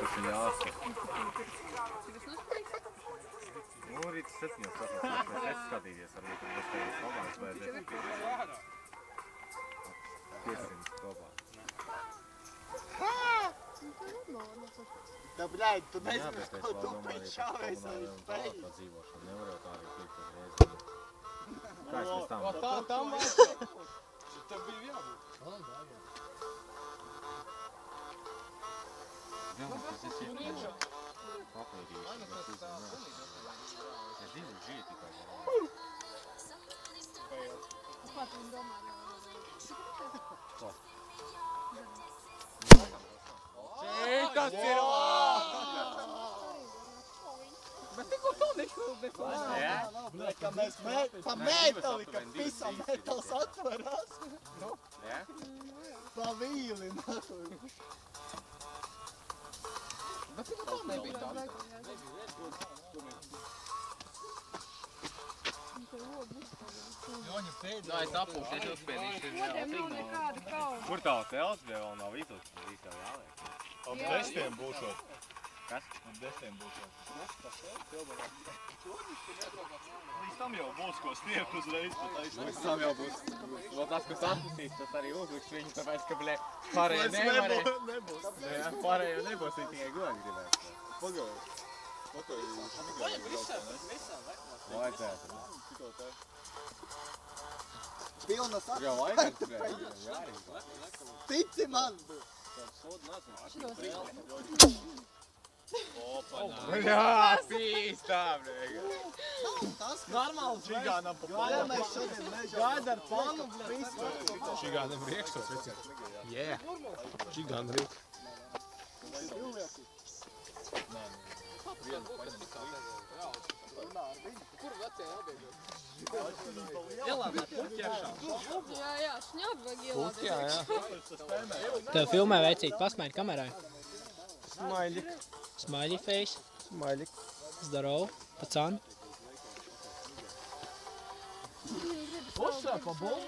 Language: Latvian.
Tas ir jāsaka. Nu, rīt 7. Pēc es skatīties, varbūt tur būs tevis labāks, vai 500 kopā. Da, bļaļ, tu nezini, ko tu priekšāvēs ar spēļu. Padzīvošanu nevar jau tā arī klikt uzreiz. Kā es pēc tam? Tam vajag. Tev bija jābūt. Jā, tas ir iekšā. Papēdīšu, bet uzzināt. Es zinu, žīja tikai. Ko tu domā? Ko? Tas ir bet tikko to nekļūbi. Ka mēs pa mētali, ka pisam mētals atvarās. Jā? Pa vīli, nahuj. Bet tikko to nebija tā. Nā, es apūšu, es uzspiedīšu. Otiem nav nekāda kauda. Kur tā tels bija vēl nav izlūks? Viss jau jāliek. Ap 10 būšot. Kas? Ap 10 būšot. Līdz tam jau būs, ko sniegt uzreiz. Līdz tam jau būs. Vēl tas, kas atpusīs, tas arī uzliks viņu, tāpēc, ka, blē, pārējie nevarēja. Jā, pārējie nebūs, viņi tikai goļi gribēs. Pagaid. Vajag visam, Vajadzētu. Pilnas Jā, vajadzētu, blē. Jārība. Tici man! Jā, pīstā, blē. Normāls Čigānam pa Jā, mēs šodien mežā. gaida ar plānu, blē. Čigānam riekšos, vecien. Jē. Čigānam riekšos. Kur vecie jābeidzot? Ielādēt puķiešā. Jā, šņābi vajag ielādēt. Jā. Tev filmē veicīt, pasmaidi kamerai. Smaiļik. Smiley face. Smaiļik. Здорово, пацан. Uzsver pa bumbu.